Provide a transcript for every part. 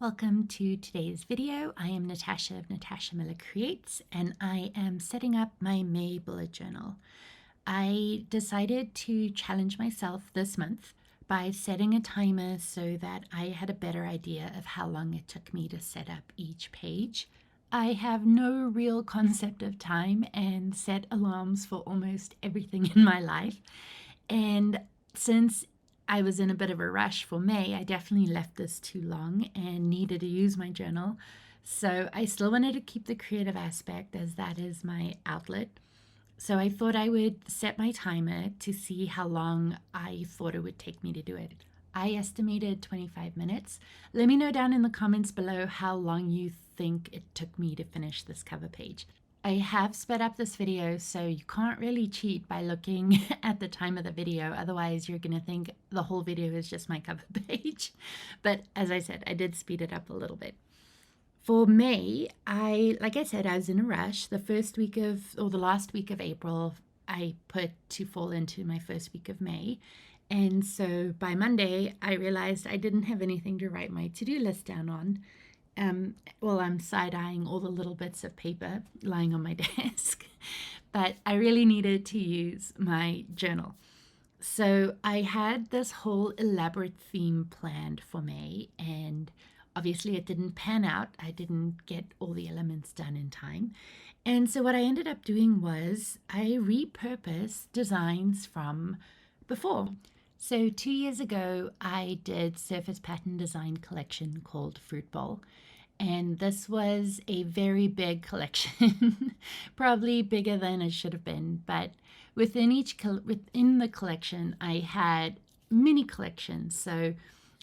Welcome to today's video. I am Natasha of Natasha Miller Creates, and I am setting up my May bullet journal. I decided to challenge myself this month by setting a timer so that I had a better idea of how long it took me to set up each page. I have no real concept of time and set alarms for almost everything in my life. And since I was in a bit of a rush for May, I definitely left this too long and needed to use my journal. So I still wanted to keep the creative aspect as that is my outlet. So I thought I would set my timer to see how long I thought it would take me to do it. I estimated 25 minutes. Let me know down in the comments below how long you think it took me to finish this cover page. I have sped up this video, so you can't really cheat by looking at the time of the video. Otherwise, you're going to think the whole video is just my cover page. But as I said, I did speed it up a little bit. For May, like I said, I was in a rush. The last week of April, I put to fall into my first week of May. And so by Monday, I realized I didn't have anything to write my to-do list down on. I'm side-eyeing all the little bits of paper lying on my desk, but I really needed to use my journal. So I had this whole elaborate theme planned for May, and obviously it didn't pan out. I didn't get all the elements done in time. And so what I ended up doing was I repurposed designs from before. So 2 years ago, I did surface pattern design collection called Fruit Bowl. And this was a very big collection, probably bigger than it should have been. But within the collection, I had mini collections. So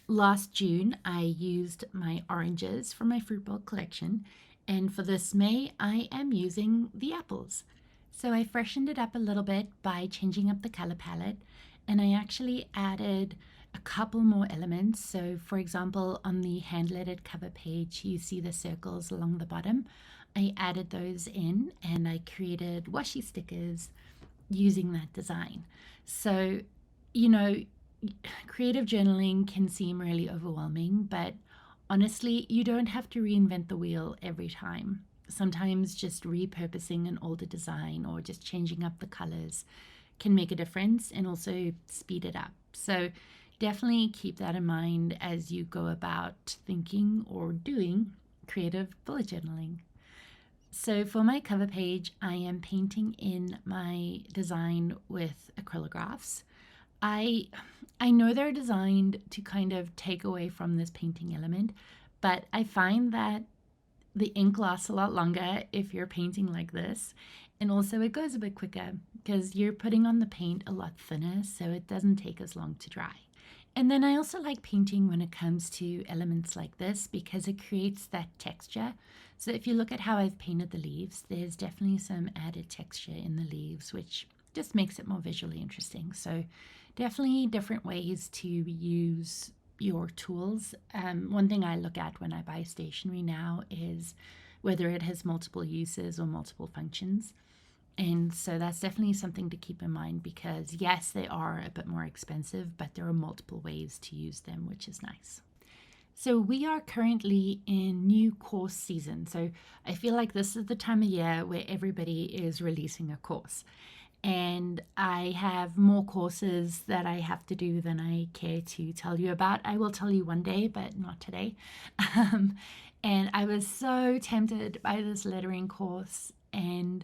last June, I used my oranges from my Fruit Bowl collection. And for this May, I am using the apples. So I freshened it up a little bit by changing up the color palette. And I actually added a couple more elements. So for example, on the hand-lettered cover page, you see the circles along the bottom. I added those in and I created washi stickers using that design. So, creative journaling can seem really overwhelming, but honestly, you don't have to reinvent the wheel every time. Sometimes just repurposing an older design or just changing up the colors can make a difference and also speed it up. So definitely keep that in mind as you go about thinking or doing creative bullet journaling. So for my cover page, I am painting in my design with acrylographs. I know they're designed to kind of take away from this painting element, but I find that the ink lasts a lot longer if you're painting like this. And also it goes a bit quicker because you're putting on the paint a lot thinner, so it doesn't take as long to dry. And then I also like painting when it comes to elements like this because it creates that texture. So if you look at how I've painted the leaves, there's definitely some added texture in the leaves, which just makes it more visually interesting. So definitely different ways to use your tools. One thing I look at when I buy stationery now is whether it has multiple uses or multiple functions. And so that's definitely something to keep in mind because yes, they are a bit more expensive, but there are multiple ways to use them, which is nice. So we are currently in new course season. So I feel like this is the time of year where everybody is releasing a course. And I have more courses that I have to do than I care to tell you about. I will tell you one day, but not today. And I was so tempted by this lettering course, and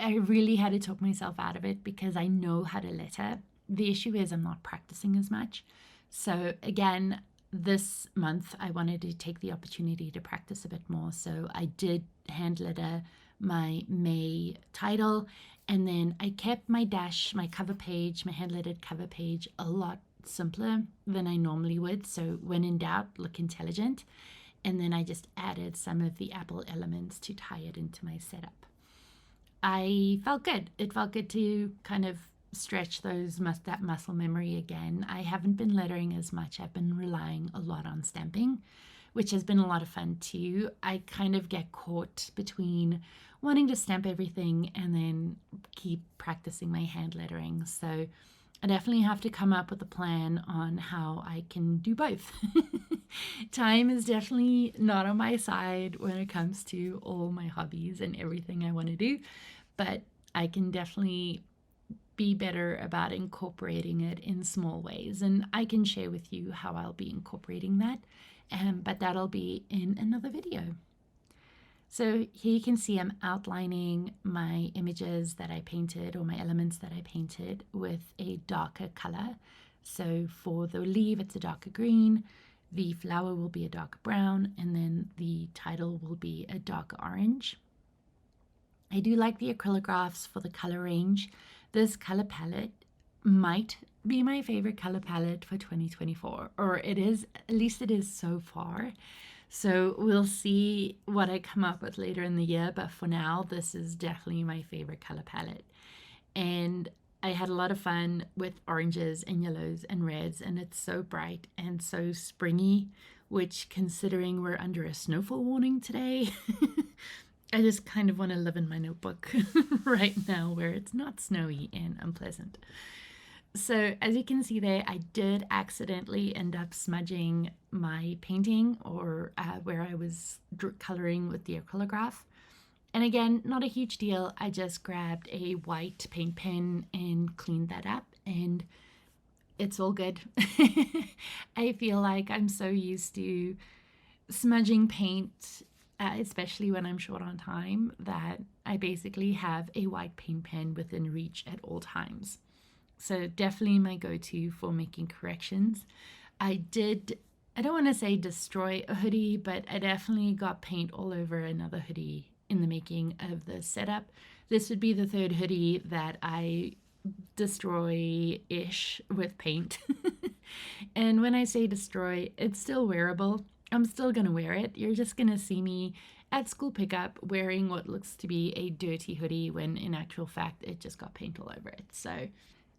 I really had to talk myself out of it because I know how to letter. The issue is I'm not practicing as much. So again, this month I wanted to take the opportunity to practice a bit more. So I did hand letter my May title, and then I kept my cover page, my hand-lettered cover page a lot simpler than I normally would. So when in doubt, look intelligent. And then I just added some of the apple elements to tie it into my setup. I felt good. It felt good to kind of stretch that muscle memory again. I haven't been lettering as much. I've been relying a lot on stamping, which has been a lot of fun too. I kind of get caught between wanting to stamp everything and then keep practicing my hand lettering. So I definitely have to come up with a plan on how I can do both. Time is definitely not on my side when it comes to all my hobbies and everything I want to do, but I can definitely be better about incorporating it in small ways. And I can share with you how I'll be incorporating that, but that'll be in another video. So here you can see I'm outlining my images that I painted, or my elements that I painted, with a darker color. So for the leaf, it's a darker green, the flower will be a darker brown, and then the title will be a darker orange. I do like the acrylographs for the color range. This color palette might be my favorite color palette for 2024, or it is, at least it is so far. So we'll see what I come up with later in the year, but for now, this is definitely my favorite color palette. And I had a lot of fun with oranges and yellows and reds, and it's so bright and so springy, which, considering we're under a snowfall warning today, I just kind of want to live in my notebook right now where it's not snowy and unpleasant. So as you can see there, I did accidentally end up smudging my painting, or where I was coloring with the acrylograph. And again, not a huge deal. I just grabbed a white paint pen and cleaned that up, and it's all good. I feel like I'm so used to smudging paint, especially when I'm short on time, that I basically have a white paint pen within reach at all times. So definitely my go-to for making corrections. I don't want to say destroy a hoodie, but I definitely got paint all over another hoodie in the making of the setup. This would be the third hoodie that I destroy-ish with paint. And when I say destroy, it's still wearable. I'm still going to wear it. You're just going to see me at school pickup wearing what looks to be a dirty hoodie, when in actual fact it just got paint all over it. So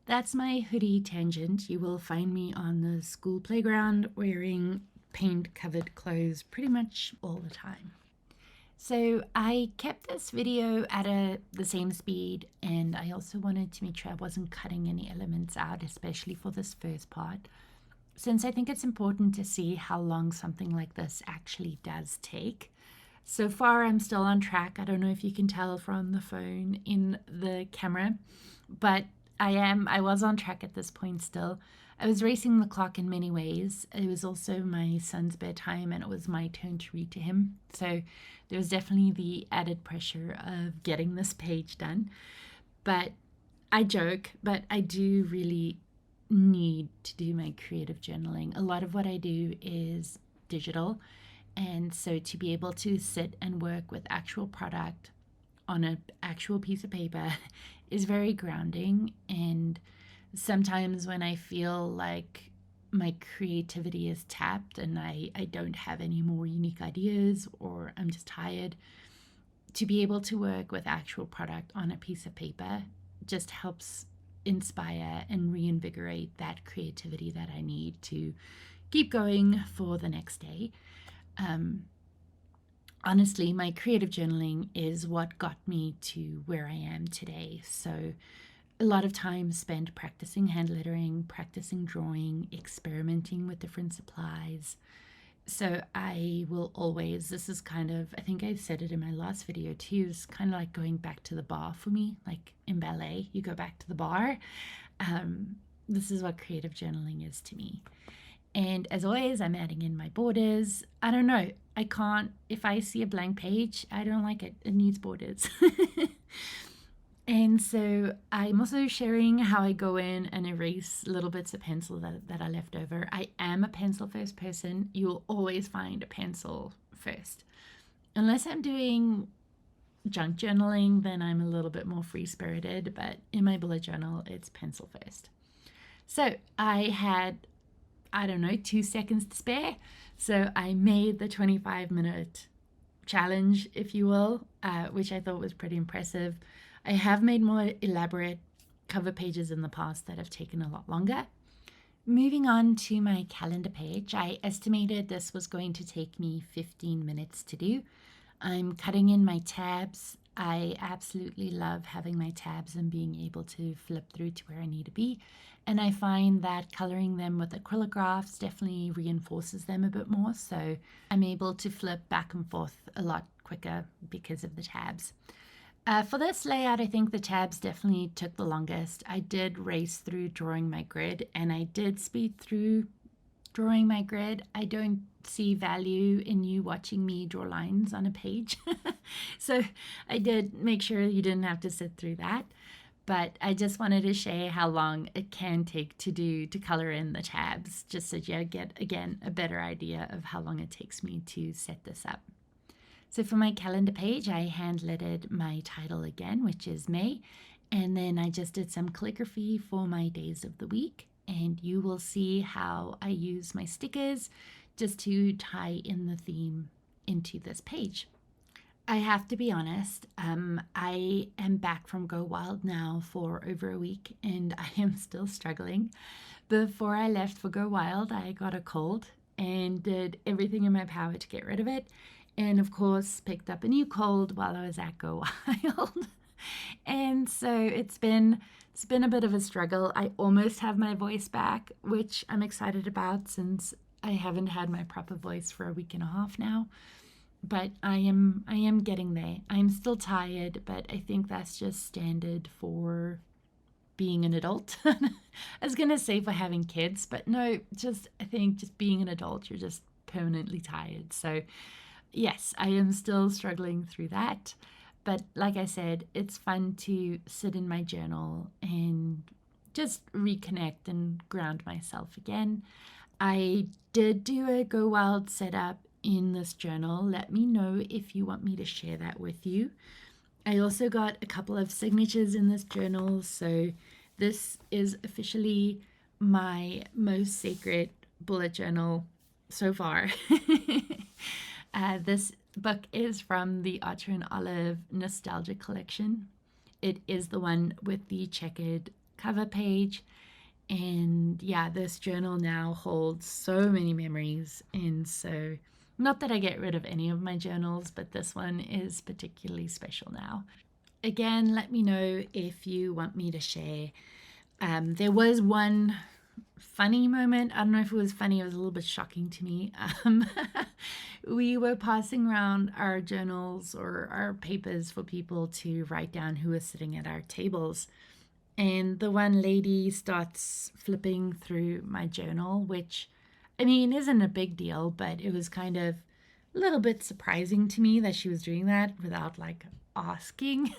that's my hoodie tangent. You will find me on the school playground wearing paint-covered clothes pretty much all the time. So I kept this video at the same speed, and I also wanted to make sure I wasn't cutting any elements out, especially for this first part, since I think it's important to see how long something like this actually does take. So far, I'm still on track. I don't know if you can tell from the phone in the camera, but I was on track at this point still. I was racing the clock in many ways. It was also my son's bedtime, and it was my turn to read to him. So there was definitely the added pressure of getting this page done. But I joke, but I do really need to do my creative journaling. A lot of what I do is digital. And so to be able to sit and work with actual product on an actual piece of paper is very grounding. And sometimes when I feel like my creativity is tapped and I don't have any more unique ideas, or I'm just tired, to be able to work with actual product on a piece of paper just helps inspire and reinvigorate that creativity that I need to keep going for the next day. Honestly, my creative journaling is what got me to where I am today. So a lot of time spent practicing hand lettering, practicing drawing, experimenting with different supplies. So I will always, this is kind of, I think I said it in my last video too, it's kind of like going back to the bar for me. Like in ballet, you go back to the bar. This is what creative journaling is to me. And as always, I'm adding in my borders. I don't know, I can't, if I see a blank page, I don't like it. It needs borders. And so I'm also sharing how I go in and erase little bits of pencil that are left over. I am a pencil first person. You'll always find a pencil first. Unless I'm doing junk journaling, then I'm a little bit more free-spirited, but in my bullet journal, it's pencil first. So I had, I don't know, 2 seconds to spare. So I made the 25-minute challenge, if you will, which I thought was pretty impressive. I have made more elaborate cover pages in the past that have taken a lot longer. Moving on to my calendar page, I estimated this was going to take me 15 minutes to do. I'm cutting in my tabs. I absolutely love having my tabs and being able to flip through to where I need to be. And I find that coloring them with acrylographs definitely reinforces them a bit more. So I'm able to flip back and forth a lot quicker because of the tabs. For this layout, I think the tabs definitely took the longest. I did race through drawing my grid, and I did speed through drawing my grid. I don't see value in you watching me draw lines on a page. So I did make sure you didn't have to sit through that. But I just wanted to share how long it can take to color in the tabs, just so you get, again, a better idea of how long it takes me to set this up. So for my calendar page, I hand lettered my title again, which is May, and then I just did some calligraphy for my days of the week, and you will see how I use my stickers just to tie in the theme into this page. I have to be honest, I am back from Go Wild now for over a week, and I am still struggling. Before I left for Go Wild, I got a cold and did everything in my power to get rid of it. And of course, picked up a new cold while I was at Go Wild. And so it's been a bit of a struggle. I almost have my voice back, which I'm excited about since I haven't had my proper voice for a week and a half now. But I am getting there. I'm still tired, but I think that's just standard for being an adult. I was gonna say for having kids, but no, I think just being an adult, you're just permanently tired. So yes, I am still struggling through that. But like I said, it's fun to sit in my journal and just reconnect and ground myself again. I did do a Go Wild setup in this journal. Let me know if you want me to share that with you. I also got a couple of signatures in this journal, so this is officially my most sacred bullet journal so far. This book is from the Archer and Olive Nostalgia Collection. It is the one with the checkered cover page. And yeah, this journal now holds so many memories. And so, not that I get rid of any of my journals, but this one is particularly special now. Again, let me know if you want me to share. There was one funny moment. I don't know if it was funny, it was a little bit shocking to me. We were passing around our journals or our papers for people to write down who was sitting at our tables. And the one lady starts flipping through my journal, which, I mean, isn't a big deal, but it was kind of a little bit surprising to me that she was doing that without like asking.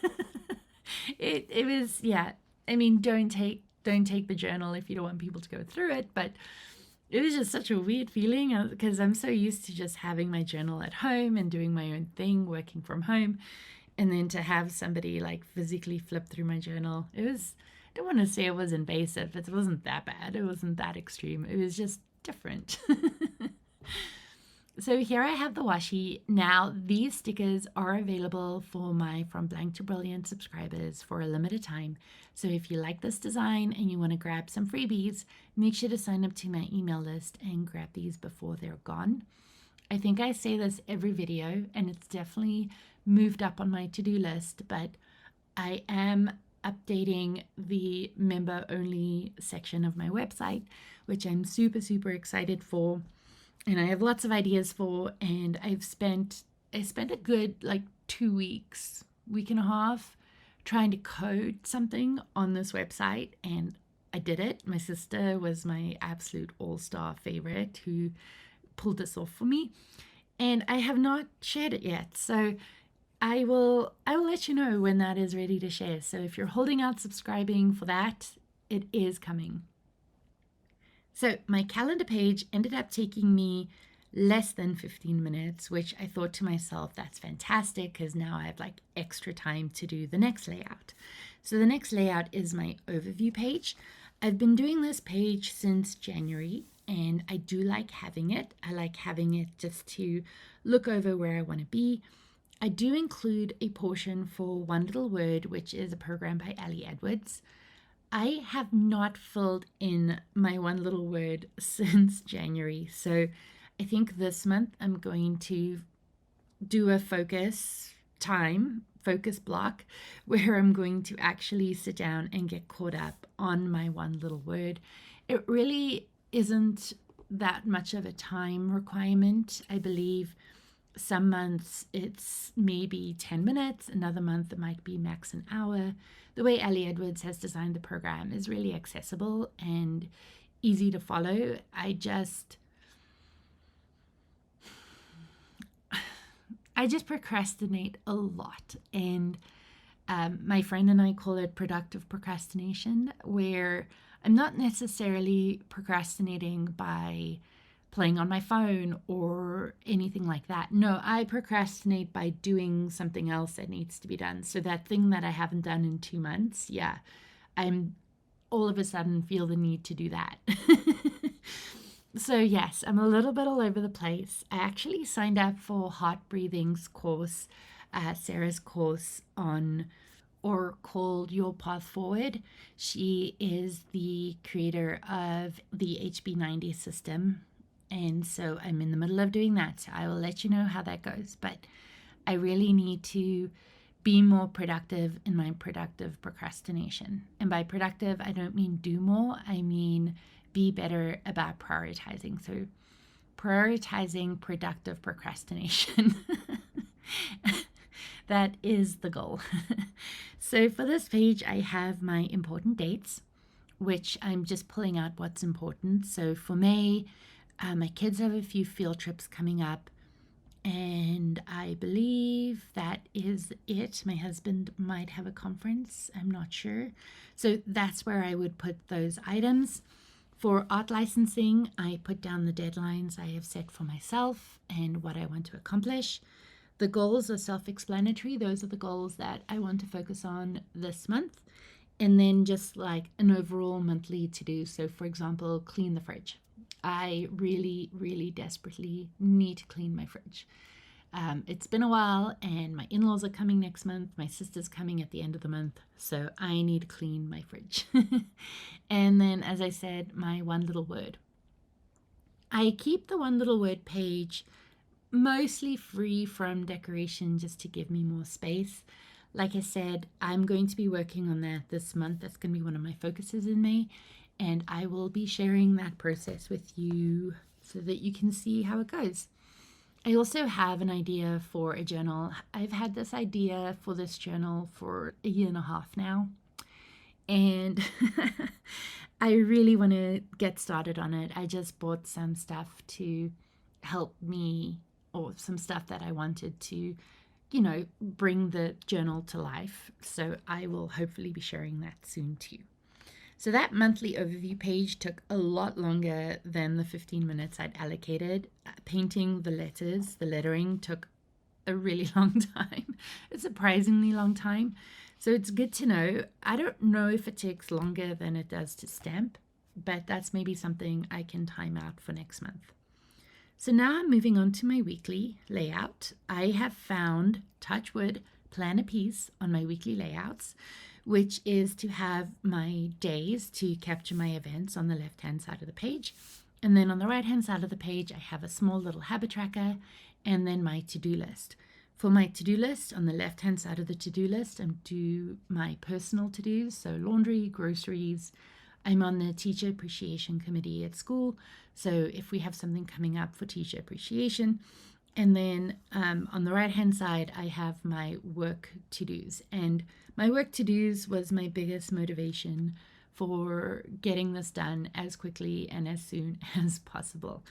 It was, yeah. I mean, don't take the journal if you don't want people to go through it, but it was just such a weird feeling because I'm so used to just having my journal at home and doing my own thing, working from home. And then to have somebody like physically flip through my journal, I don't want to say it was invasive. It wasn't that bad. It wasn't that extreme. It was just different. So here I have the washi. Now these stickers are available for my From Blank to Brilliant subscribers for a limited time. So if you like this design and you want to grab some freebies, make sure to sign up to my email list and grab these before they're gone. I think I say this every video, and it's definitely moved up on my to-do list, but I am updating the member-only section of my website, which I'm super, super excited for. And I have lots of ideas for, and I spent a good like 2 weeks, week and a half, trying to code something on this website, and I did it. My sister was my absolute Allstar favorite who pulled this off for me, and I have not shared it yet. So I will let you know when that is ready to share. So if you're holding out subscribing for that, it is coming. So my calendar page ended up taking me less than 15 minutes, which I thought to myself, that's fantastic because now I have like extra time to do the next layout. So the next layout is my overview page. I've been doing this page since January, and I do like having it. I like having it just to look over where I want to be. I do include a portion for One Little Word, which is a program by Ali Edwards. I have not filled in my One Little Word since January, so I think this month I'm going to do a focus time focus block where I'm going to actually sit down and get caught up on my one little word. It really isn't that much of a time requirement. I believe some months it's maybe 10 minutes, another month it might be max an hour. The way Ali Edwards has designed the program is really accessible and easy to follow. I just procrastinate a lot, and my friend and I call it productive procrastination, where I'm not necessarily procrastinating by playing on my phone or anything like that. No, I procrastinate by doing something else that needs to be done. So that thing that I haven't done in 2 months, yeah, I'm all of a sudden feel the need to do that. So yes, I'm a little bit all over the place. I actually signed up for Heart Breathing's course, Sarah's course on, or called Your Path Forward. She is the creator of the HB90 system. And so I'm in the middle of doing that. So I will let you know how that goes. But I really need to be more productive in my productive procrastination. And by productive, I don't mean do more. I mean be better about prioritizing. So prioritizing productive procrastination. That is the goal. So for this page, I have my important dates, which I'm just pulling out what's important. So for May, my kids have a few field trips coming up, and I believe that is it. My husband might have a conference, I'm not sure. So that's where I would put those items. For art licensing, I put down the deadlines I have set for myself and what I want to accomplish. The goals are self-explanatory. Those are the goals that I want to focus on this month. And then just like an overall monthly to-do. So for example, clean the fridge. I really, really desperately need to clean my fridge. It's been a while, and my in-laws are coming next month. My sister's coming at the end of the month, so I need to clean my fridge. And then, as I said, my one little word. I keep the one little word page mostly free from decoration just to give me more space. Like I said, I'm going to be working on that this month. That's going to be one of my focuses in May, and I will be sharing that process with you so that you can see how it goes. I also have an idea for a journal. I've had this idea for this journal for 1.5 years now, and I really want to get started on it. I just bought some stuff to help me, or some stuff that I wanted to, bring the journal to life. So I will hopefully be sharing that soon too. So that monthly overview page took a lot longer than the 15 minutes I'd allocated. Painting the letters, the lettering, took a really long time, a surprisingly long time. So it's good to know. I don't know if it takes longer than it does to stamp, but that's maybe something I can time out for next month. So now I'm moving on to my weekly layout. I have found, touch wood, plan a piece on my weekly layouts, which is to have my days to capture my events on the left-hand side of the page. And then on the right-hand side of the page, I have a small little habit tracker and then my to-do list. For my to-do list, on the left-hand side of the to-do list, I do my personal to-dos, so laundry, groceries. I'm on the Teacher Appreciation Committee at school, so if we have something coming up for teacher appreciation. And then on the right-hand side, I have my work to-dos. And my work to-dos was my biggest motivation for getting this done as quickly and as soon as possible.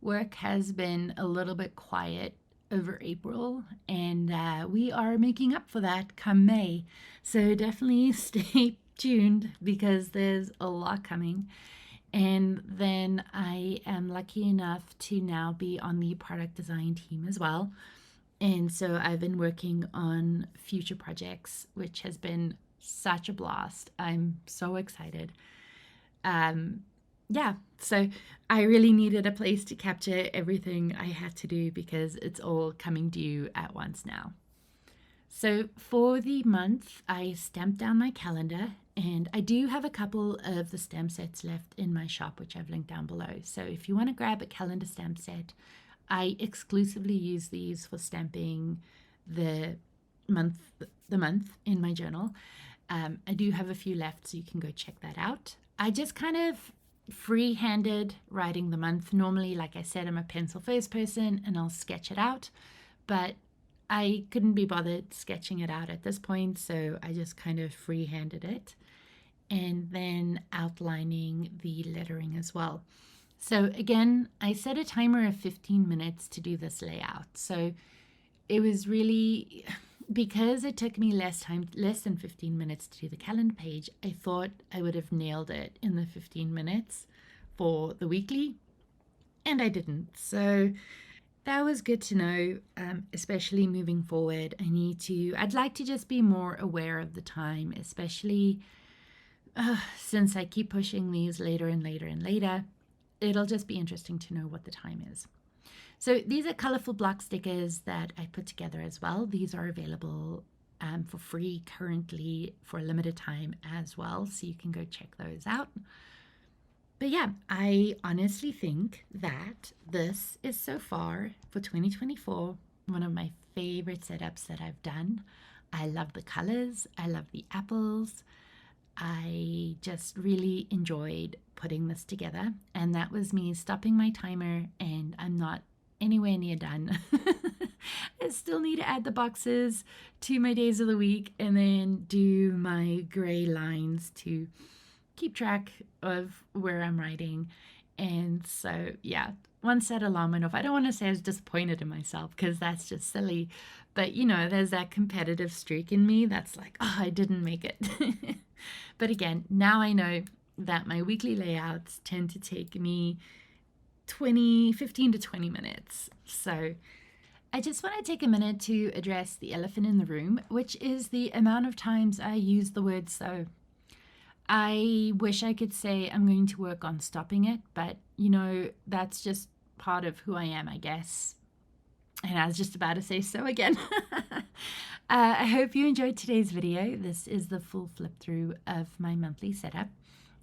Work has been a little bit quiet over April, and we are making up for that come May. So definitely stay tuned because there's a lot coming. And then I am lucky enough to now be on the product design team as well. And so I've been working on future projects, which has been such a blast. I'm so excited. So I really needed a place to capture everything I had to do because it's all coming due at once now. So for the month, I stamped down my calendar, and I do have a couple of the stamp sets left in my shop, which I've linked down below. So if you want to grab a calendar stamp set, I exclusively use these for stamping the month, the month in my journal. I do have a few left, so you can go check that out. I just kind of free-handed writing the month. Normally, like I said, I'm a pencil first person and I'll sketch it out, but I couldn't be bothered sketching it out at this point, so I just kind of free-handed it and then outlining the lettering as well. So again, I set a timer of 15 minutes to do this layout. So it was really, because it took me less than 15 minutes to do the calendar page, I thought I would have nailed it in the 15 minutes for the weekly, and I didn't. So that was good to know, especially moving forward. I'd like to just be more aware of the time, especially since I keep pushing these later and later and later. It'll just be interesting to know what the time is. So these are colorful block stickers that I put together as well. These are available for free currently for a limited time as well, so you can go check those out. But yeah, I honestly think that this is so far for 2024 one of my favorite setups that I've done. I love the colors, I love the apples. I just really enjoyed putting this together, and that was me stopping my timer, and I'm not anywhere near done. I still need to add the boxes to my days of the week and then do my gray lines to keep track of where I'm writing. And so, yeah, once that alarm went off, I don't want to say I was disappointed in myself because that's just silly. But, there's that competitive streak in me that's like, oh, I didn't make it. But again, now I know that my weekly layouts tend to take me 15 to 20 minutes. So I just want to take a minute to address the elephant in the room, which is the amount of times I use the word so. I wish I could say I'm going to work on stopping it, but that's just part of who I am, I guess. And I was just about to say so again. I hope you enjoyed today's video. This is the full flip through of my monthly setup.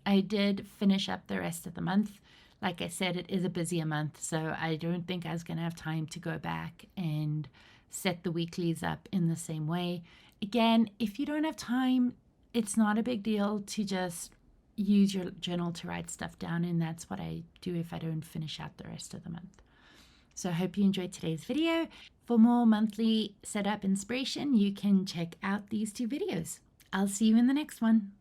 I did finish up the rest of the month. Like I said, it is a busier month, so I don't think I was going to have time to go back and set the weeklies up in the same way. Again, if you don't have time, it's not a big deal to just use your journal to write stuff down, and that's what I do if I don't finish out the rest of the month. So I hope you enjoyed today's video. For more monthly setup inspiration, you can check out these two videos. I'll see you in the next one.